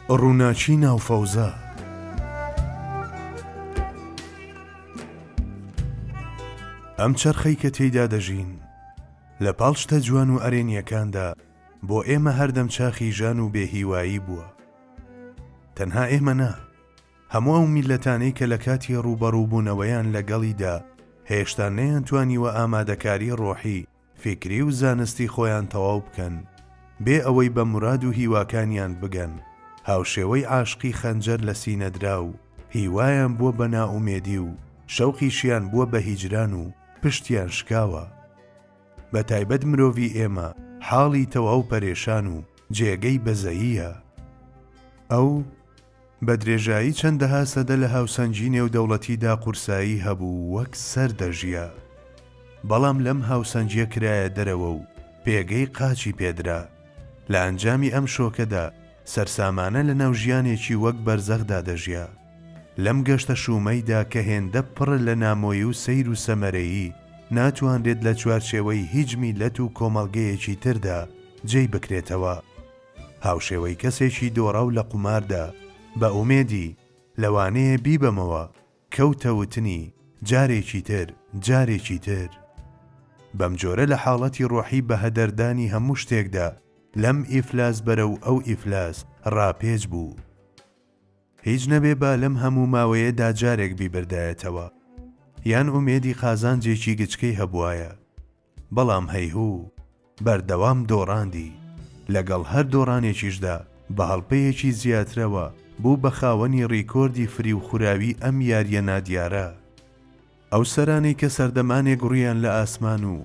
ڕووناچی ناوفەوزە. ئەم چەرخەی کە تێیدا دەژین لە پاڵ شتە جوان و ئەرێنیەکاندا بۆ ئێمە هەردەم چاخی ژان و بێهیوایی بووە. تەنها ئێمە نا، هەموو ئەو میلەتانەی کە لە کاتی ڕوبەڕووبوونەوەیان لەگەڵیدا هێشتا نەیانتوانیوە ئامادەکاری ڕۆحی، فیکری و زانستی خۆیان تەواو بکەن بێ ئەوەی بە مراد و هیواکانیان بگەن. هاوشێوەی عاشقی خەنجەر لە سینەدرا و هیوایان بووە بە نائومێدی و شەوقیشیان بووە بە هیجران و پشتیان شکاوە. بە تایبەت مرۆڤی ئێمە حاڵی تەواو پەرێشان و جێگەی بەزەییە. ئەو بە درێژایی چەندەها سەدە لە هاوسەنگی نێودەوڵەتیدا قورسایی هەبوو وەک سەر دەژیا، بەڵام لەم هاوسەنگیە کرایە دەرەوە و پێگەی قاچی پێدرا. لە ئەنجامی ئەم شۆکەدا سەرسامانە لە ناو ژیانێکی وەک بەرزەخدا دەژیا، لەم گەشتە شومەیدا کە هێندە پڕ لە نامۆیی و سەیر و سەمەرەیی ناتوانرێت لە چوارچێوەی هیچ میلەت و کۆمەڵگەیەکی تردا جێی بکرێتەوە. هاوشێوەی کەسێکی دۆڕە و لە قوماردا بە ئومێدی لەوانەیە بیبەمەوە کەوتەوتنی جارێکی تر جارێکی تر. بەم جۆرە لە حاڵەتی ڕۆحی بە هەدەردانی هەموو شتێکدا لەم ئیفلاس بەرە و ئەو ئیفلاس ڕاپێچ بوو. هیچ نەبێ با لەم هەموو ماوەیەدا جارێک بیبردایەتەوە، یان ئومێدی قازانجێکی گچکەی هەبوایە. بەڵام هەیهوو بەردەوام دۆڕاندی، لەگەڵ هەر دۆڕانێکیشدا بە هەڵپەیەکی زیاترەوە بوو بە خاوەنی ڕیکۆردی فری و خوراوی ئەم یاریە نادیارە. ئەو سەرانەی کە سەردەمانێک ڕویان لە ئاسمان و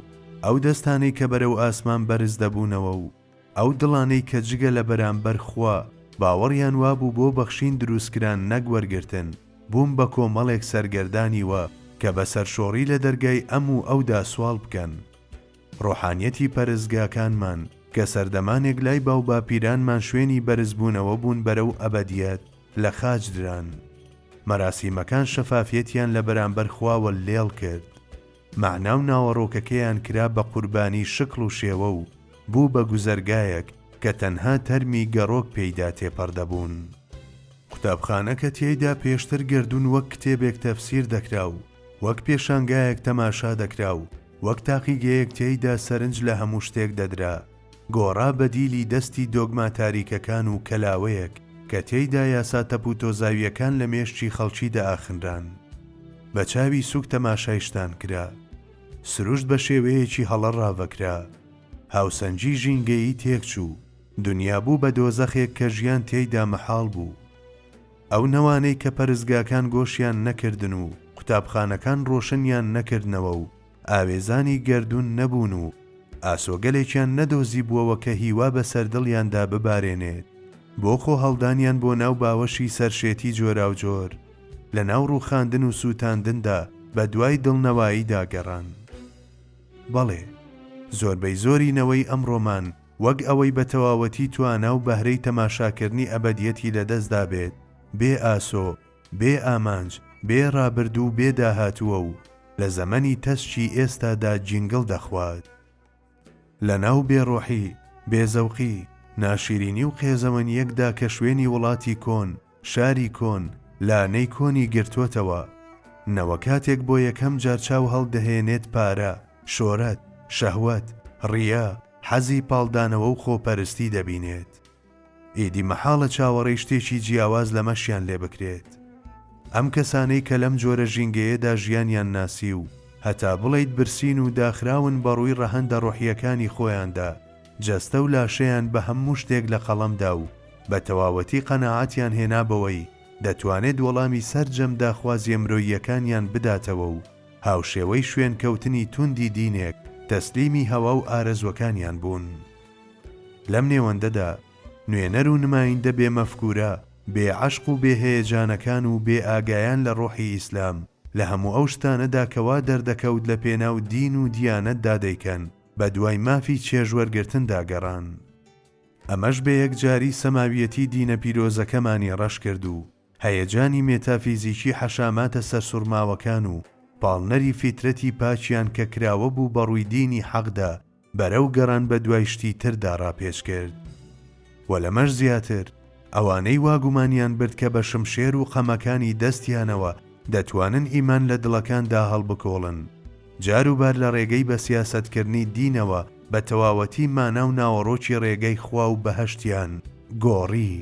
ئەو دەستانەی کە بەرەو ئاسمان بەرز دەبوونەوە و ئەو دڵانەی کە جگە لە بەرامبەر خوا باوەڕیان وابوو بۆ بەخشین دروستکران نەک وەرگرتن، بووم بە کۆمەڵێک سەرگەردانیوە کە بە سەرشۆڕی لە دەرگای ئەم و ئەودا سوال بکەن. ڕۆحانیەتی پەرستگاکانمان کە سەردەمانێک لای باو باپیرانمان شوێنی بەرزبوونەوە بوون بەرەو ئەبەدیەت لە خاج دران. مەراسیمەکان شەفافیەتیان لە بەرامبەر خواوە لێڵ کرد، مەعنا و ناوەڕۆکەکەیان کرا بە قوربانی شکڵ و شێوە و بوو بە گوزەرگایەک کە تەنها تەرمی گەڕۆک پێیدا تێپەردەبوون. قوتابخانەکە تێیدا پێشتر گردون وەک کتێبێک تەفسیر دەکرا و وەک پێشانگایەک تەماشا دەکرا و وەک تاقیگەیەک تێیدا سەرنج لە هەموو شتێک دەدرا، گۆڕا بەدیلی دەستی دۆگما تاریکەکان و کەلاوەیەک کە تێیدا یاسا تەپوتۆزاویەکان لە مێشتی خەڵکیدا ئاخنران. بە چاوی سوک تەماشایشتان کرا، سروشت بە شێوەیەکی هەڵە ڕاوەکرا، هاوسەنگی ژینگەیی تێکچوو، دنیا بوو بە دۆزەخێک کە ژیان تێیدا مەحاڵ بوو. ئەو نەوانەی کە پەرستگاکان گۆشیان نەکردن و قوتابخانەکان ڕۆشنیان نەکردنەوە و ئاوێزانی گەردون نەبوون و ئاسۆگەلێکیان نەدۆزی بووەوە کە هیوا بە سەردڵیاندا ببارێنێت، بۆ خۆ هەڵدانیان بۆ ناو باوەشی سەرشێتی جۆرا و جۆر لە ناو ڕووخاندن و سووتاندندا بە دوای دڵنەواییدا گەڕان. بەڵێ، زۆربەی زۆرینەوەی ئەمڕۆمان وەک ئەوەی بە تەواوەتی توانا و بەهرەی تەماشاکردنی ئەبەدیەتی لەدەستدا بێت، بێ ئاسۆ، بێ ئامانج، بێ ڕابرد و بێ داهاتووە و لە زەمەنی تەسچی ئێستادا جینگڵ دەخوات. لە ناو بێڕۆحی، بێزەوقی، ناشیرینی و قێزەوەنیەکدا کە شوێنی وڵاتی کۆن، شاری کۆن، لانەی کۆنی گرتووەتەوە، نەوە کاتێک بۆ یەکەم جار چاو هەڵدەهێنێت پارە، شۆرەت، شەهوەت، ڕیا، حەزی پاڵدانەوە و خۆپەرستی دەبینێت. ئیدی مەحاڵە چاوەڕێی شتێکی جیاواز لە مەشیان لێ بکرێت. ئەم کەسانەی کە لەم جۆرە ژینگەیەدا ژیانیان ناسی و هەتا بڵێیت برسین و داخراون بەڕووی ڕەهەندە ڕۆحیەکانی خۆیاندا، جەستە و لاشەیان بە هەموو شتێک لە قەڵەمدا و بە تەواوەتی قەناعەتیان هێنا بەوەی دەتوانێت وەڵامی سەرجەمدا خوازیە مرۆییەکانیان بداتەوە و هاوشێوەی شوێن کەوتنی توندی دینێک تەسلیمی هەوا و ئارەزوەکانیان بوون. لەم نێوەندەدا نوێنەر و نمایندە بێمەفکورە، بێعەشق و بێهەیەجانەکان و بێ ئاگایان لە ڕۆحی ئیسلام لە هەموو ئەو شتانەدا کەوا دەردەکەوت لە پێناو دین و دیانەتدا دەیکەن، بە دوای مافی چێژوەرگرتندا گەڕان. ئەمەش بە یەکجاری سەماویەتی دینە پیرۆزەکەمانی ڕەش کرد و هەیەجانی مێتافیزیکی حەشاماتە سەرسوورماوەکان و پاڵنەری فیترەتی پاچیان کە کراوە بوو بە ڕووی دینی حەقدا بەرەو گەڕان بە دوای شتی تردا ڕاپێچ کرد. و لەمەش زیاتر ئەوانەی واگومانیان برد کە بە شمشێر و قەمەکانی دەستیانەوە دەتوانن ئیمان لە دڵەکاندا هەڵبکۆڵن، جاروبار لە ڕێگەی بە سیاسەتکردنی دینەوە بە تەواوەتی مانە و ناوەڕۆکی ڕێگەی خوا و بەهەشتیان گۆڕی.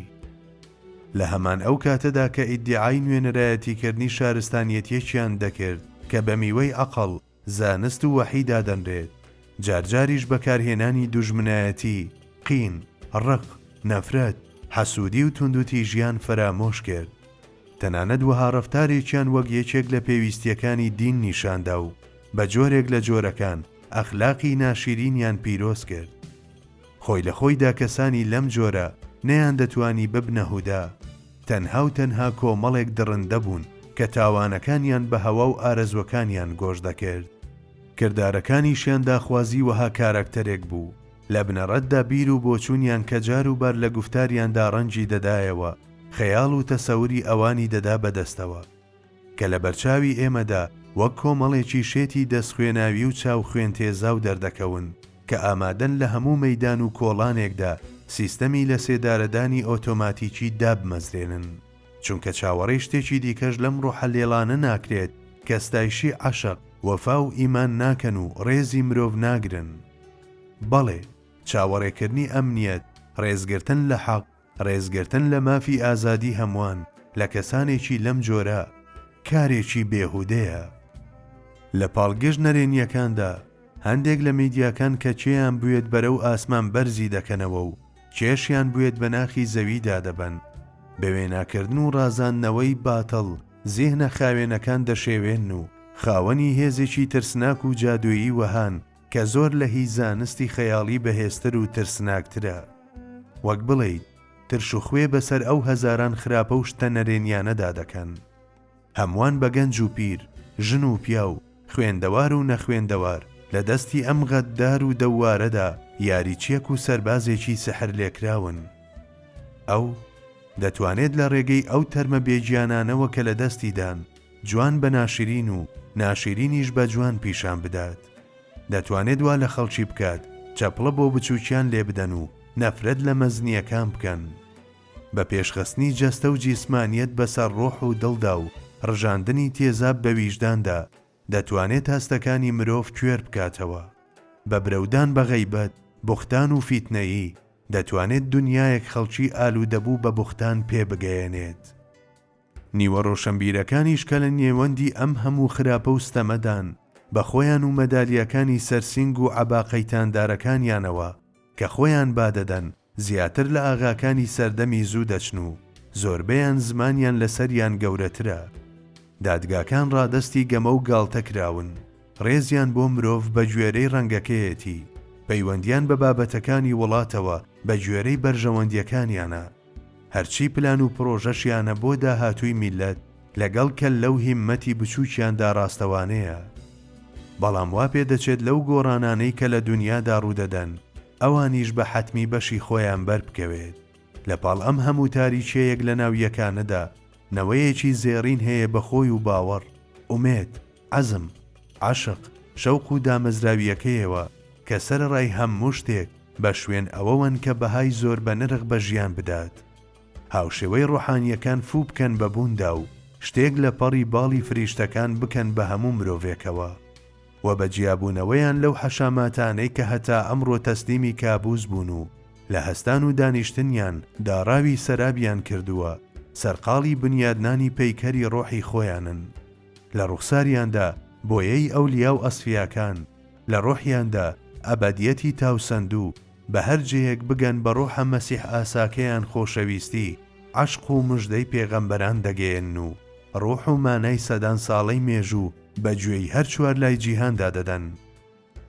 لە هەمان ئەو کاتەدا کە ئیدعای نوێنەرایەتیکردنی شارستانیەتیەکیان دەکرد کە بە میوەی عەقڵ، زانست و وەحیدا دەنرێت، جارجاریش بەکارهێنانی دوژمنایەتی، قین، ڕق، نەفرەت، حەسوودی و توندوتیژیان فەرامۆش کرد. تەنانەت وەها ڕەفتارێکیان وەک یەکێک لە پێویستیەکانی دین نیشاندا و بە جۆرێک لە جۆرەکان ئەخلاقی ناشیرینیان پیرۆز کرد. خۆی لە خۆیدا کەسانی لەم جۆرە نەیان دەتوانی ببنە هودا، تەنها و تەنها کۆمەڵێک درڕندە بوون کە تاوانەکانیان بە هەوا و ئارەزوەکانیان گۆش دەکرد. کردارەکانیشیان داخوازی وەها کارەکتەرێک بوو، لە بنەڕەتدا بیر و بۆچوونیان کە جاروبار لە گوفتاریاندا ڕەنجی دەدایەوە، خەیاڵ و تەسەوری ئەوانی دەدا بەدەستەوە کە لە بەرچاوی ئێمەدا وەک کۆمەڵێکی شێتی دەستخوێناوی و چاو خوێن تێزا و دەردەکەون کە ئامادەن لە هەموو مەیدان و کۆڵانێکدا سیستەمی لە سێدارەدانی ئۆتۆماتیکی دابمەزرێنن، چونکە چاوەڕێی شتێکی دیکەش لەم ڕوحە لێڵانە ناکرێت کە ستایشی عەشق، وەفا و ئیمان ناکەن و ڕێزی مرۆڤ ناگرن. بەڵێ، چاوەڕێکردنی ئەمنیەت، ڕێزگرتن لە حەق، ڕێزگرتن لە مافی ئازادی هەمووان لە کەسانێکی لەم جۆرە کارێکی بێهودەیە. لە پاڵگەشت نەرێنیەکاندا هەندێک لە میدیاکان کە چێیان بوێت بەرەو ئاسمان بەرزی دەکەنەوە و چێشیان بوێت بە ناخی زەویدا دەبەن، بە وێناکردن و ڕازاندنەوەی باتڵ زێهنە خاوێنەکان دەشێوێن و خاوەنی هێزێکی ترسناک و جادویی وەهان کە زۆر لە هی زانستی خەیاڵی بەهێزتر و ترسناکترە. وەک بڵێیت ترش و خوێ بەسەر ئەو هەزاران خراپە و شتە نەرێنیانەدا دەکەن، هەمووان بە گەنج و پیر، ژن و پیا و خوێندەوار و نەخوێندەوار لە دەستی ئەم غەددار و دەوارەدا یاریچیەک و سەربازێکی سحر لێکراون. ئەو دەتوانێت لە ڕێگەی ئەو تەرمە بێجیانانەوە کە لە دەستیدان جوان بە ناشرین و ناشرینیش بە جوان پیشان بدات، دەتوانێت وا لە خەڵکی بکات چەپڵە بۆ بچووکیان لێ بدەن و نەفرەت لە مەزنیەکان بکەن، بە پێشخستنی جەستە و جیسمانیەت بەسەر ڕۆح و دڵدا و ڕژاندنی تێزاب بە ویژداندا دەتوانێت هەستەکانی مرۆڤ کوێر بکاتەوە، بە برەودان بە غەیبەت، بوختان و فیتنەیی دەتوانێت دنیایەک خەڵکی ئالوودەبوو بە بوختان پێ بگەیەنێت. نیوە ڕۆشنبیرەکانیش کە لە نێوەندی ئەم هەموو خراپە و ستەمەدان بە خۆیان و مەدالیەکانی سەرسینگ و عەباقەیتاندارەکانیانەوە کە خۆیان بادەدەن زیاتر لە ئاغاکانی سەردەمی زوو دەچن و زۆربەیان زمانیان لەسەریان گەورەترە. دادگاکان ڕادەستی گەمە و گاڵتە کراون، ڕێزیان بۆ مرۆڤ بە گوێرەی ڕەنگەکەیەتی، پەیوەندیان بە بابەتەکانی وڵاتەوە بە گوێرەی بەرژەوەندیەکانیانە، هەرچی پلان و پرۆژەشیانە بۆ داهاتووی میلەت لەگەڵ کە لەو هیممەتی بچووکیاندا ڕاستەوانەیە. بەڵام وا پێ دەچێت لەو گۆڕانانەی کە لە دنیادا ڕوودەدەن ئەوانیش بە حەتمی بەشی خۆیان بەربکەوێت. لە پاڵ ئەم هەموو تاریچەیەک لە ناو یەکانەدا نەوەیەکی زێڕین هەیە بە خۆی و باوەڕ، ئومێد، عەزم، عەشق، شەوق و دامەزراویەکەیەوە کە سەرڕای هەموو شتێک بە شوێن ئەوەوەن کە بەهای زۆر بە نرخ بە ژیان بدات. هاوشێوەی ڕوحانیەکان فوو بکەن بە بووندا و شتێک لە پەڕی باڵی فریشتەکان بکەن بە هەموو مرۆڤێکەوە و بە جیابوونەوەیان لەو حەشاماتانەی کە هەتا ئەمڕۆ تەسلیمی کابوس بوون و لە هەستان و دانیشتنیان داڕاوی سەرابیان کردووە، سەرقاڵی بنیادنانی پەیکەری ڕۆحی خۆیانن. لە ڕوخساریاندا بۆیەی ئەولیا و ئەسفیاکان، لە ڕۆحیاندا ئەبەدیەتی تاوسەندوو بە هەر جێیەک بگەن بە ڕۆحە مەسیح ئاساکەیان خۆشەویستی، عەشق و مژدەی پێغەمبەران دەگەێن و ڕۆح و مانای سەدان ساڵەی مێژوو بە گوێی هەر چوار لای جیهاندا دەدەن.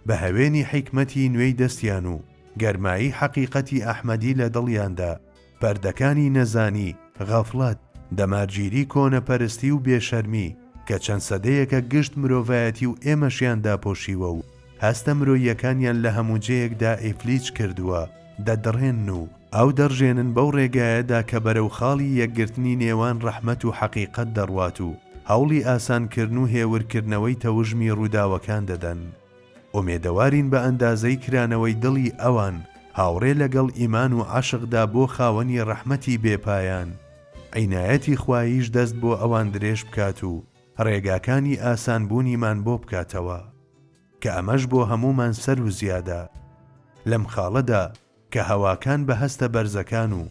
بە هەوێنی حیکمەتی نوێی دەستیان و گەرمایی حەقیقەتی ئەحمەدی لە دڵیاندا پەردەکانی نەزانی، غەفڵەت، دەمارگیری کۆنەپەرستی و بێشەرمی کە چەند سەدەیەکە گشت مرۆڤایەتی و ئێمەشیان داپۆشیوە و هەستە مرۆییەکانیان لە هەموو جەیەکدا ئیفلیچ کردووە، دەدڕێن و ئەو دەڕژێنن بەو ڕێگایەدا کە بەرەو خاڵی یەکگرتنی نێوان ڕەحمەت و حەقیقەت دەڕوات و هەوڵی ئاسانکردن و هێورکردنەوەی تەوژمی ڕووداوەکان دەدەن. ئومێدەوارین بە ئەندازەی کرانەوەی دڵی ئەوان هاوڕێ لەگەڵ ئیمان و عاشقدا بۆ خاوەنی ڕەحمەتی بێپایان، عینایەتی خواییش دەست بۆ ئەوان درێژ بکات و ڕێگاکانی ئاسانبوونیمان بۆ بکاتەوە، کە ئەمەش بۆ هەمومان سەر و زیادە. لەم خاڵەدا کە هەواکان بە هەستە بەرزەکان و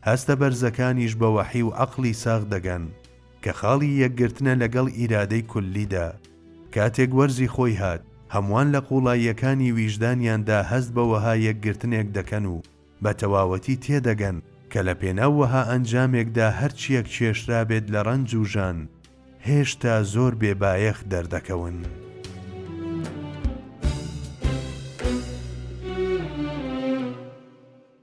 هەستە بەرزەکانیش بە وەحی و عەقڵی ساغ دەگەن، کە خاڵی یەکگرتنە لەگەڵ ئیرادەی کولیدا. کاتێک وەرزی خۆی هات، هەمووان لە قوڵاییەکانی ویژدانیاندا هەست بە وەها یەکگرتنێک دەکەن و بە تەواوەتی تێدەگەن کە لە پێناو وەها ئەنجامێکدا هەرچیەک چێشرا بێت لە ڕەنج و ژان، هێشتا زۆر بێبایەخ دەردەکەون.